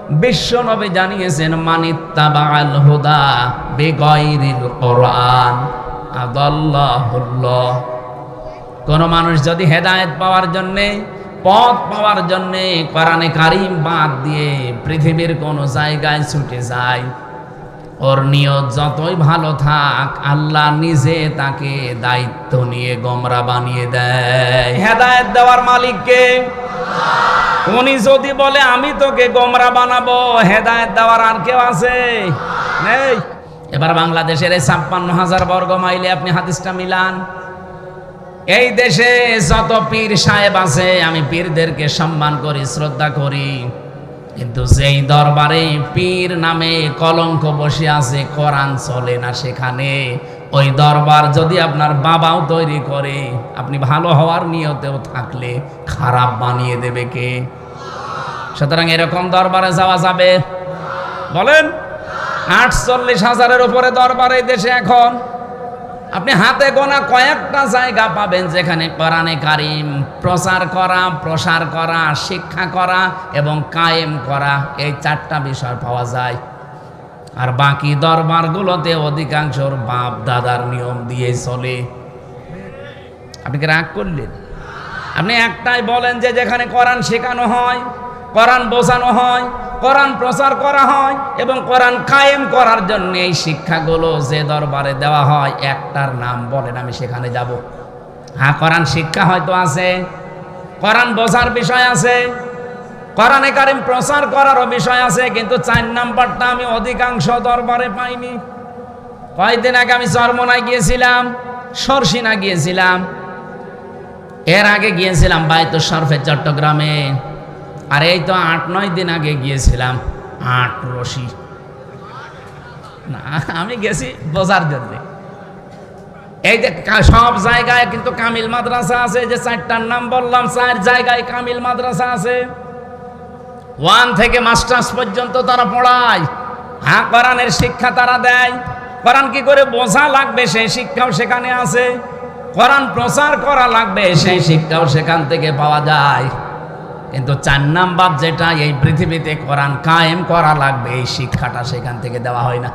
বিশ্ব নবী জানিয়েছেন মানিত্তাবাআল হুদা বিগাইরিল কোরআন আদাল্লাহুল্লাহ। কোন মানুষ যদি হেদায়েত পাওয়ার জন্যে, পথ পাওয়ার জন্যে কোরআনে কারীম বাদ দিয়ে পৃথিবীর কোন জায়গায় ছুটে যায়, ওর নিয়ত যতই ভালো থাক, আল্লাহ নিজে তাকে দায়িত্ব নিয়ে গোমরা বানিয়ে দেয়। হেদায়েত দেওয়ার মালিক কে? উনি যদি বলে আমি তোকে গোমরা বানাবো, হেদায়েত দেওয়ার আর কেউ আছে? নেই। এবার বাংলাদেশের এই ৫৬,০০০ বর্গ মাইলে আপনি হাদিসটা মিলান। এই দেশে যত পীর সাহেব আছে, আমি পীরদেরকে সম্মান করি, শ্রদ্ধা করি, কিন্তু যেই দরবারে পীর নামে কলঙ্ক বসে আছে, কোরআন চলে না সেখানে, ওই দরবার যদি আপনার বাবাও তৈরি করে, আপনি ভালো হওয়ার নিয়তেও থাকলে খারাপ বানিয়ে দেবে কে? সুতরাং এরকম দরবারে যাওয়া যাবে? বলেন। ৪৮,০০০-এর উপরে দরবার এই দেশে এখন। আপনি হাতে গোনা কয়েকটা জায়গা পাবেন যেখানে কোরআনে কারীম প্রচার করা, প্রসার করা, শিক্ষা করা এবং কায়েম করা, এই ৪টা বিষয় পাওয়া যায়। আর বাকি দরবারগুলোতে অধিকাংশর বাপ দাদার নিয়ম দিয়ে চলে। আপনি কি রাগ করলেন? আপনি একটাই বলেন যে যেখানে কোরআন শেখানো হয়, কোরআন বোঝানো হয়, কোরআন প্রচার করা হয় এবং কোরআন কায়েম করার জন্য এই শিক্ষাগুলো যে দরবারে দেওয়া হয়, একটার নাম বলেন, আমি সেখানে যাব। হ্যাঁ, কোরআন শিক্ষা হয়তো আছে, কোরআন বোঝার বিষয় আছে, কোরআনে কারীম প্রচার করারও বিষয় আছে, কিন্তু ৪ নাম্বারটা আমি অধিকাংশ দরবারে পাইনি। কয়েকদিন আগে আমি চরমনায় গিয়েছিলাম, সরসিনা গিয়েছিলাম, এর আগে গিয়েছিলাম বায়তুল শরফে চট্টগ্রামে, আর এই তো ৮-৯ দিন আগে গিয়েছিলাম আটরশি। না, আমি গেছি বোঝার জন্য। এই যে সব জায়গায় কিন্তু কামিল মাদ্রাসা আছে, যে ৪টার নাম বললাম, ৪ জায়গায় কামিল মাদ্রাসা আছে। 1 থেকে মাস্টার্স পর্যন্ত তারা পড়ায়। হ্যাঁ, কোরআনের শিক্ষা তারা দেয়। কোরআন কি করে বোঝা লাগবে সেই শিক্ষাও সেখানে আছে। কোরআন প্রচার করা লাগবে সেই শিক্ষাও সেখান থেকে পাওয়া যায়। কিন্তু ৪ নাম্বার যেটা, এই পৃথিবীতে কোরআন কায়েম করা লাগবে, এই শিক্ষাটা সেখান থেকে দেওয়া হয় না।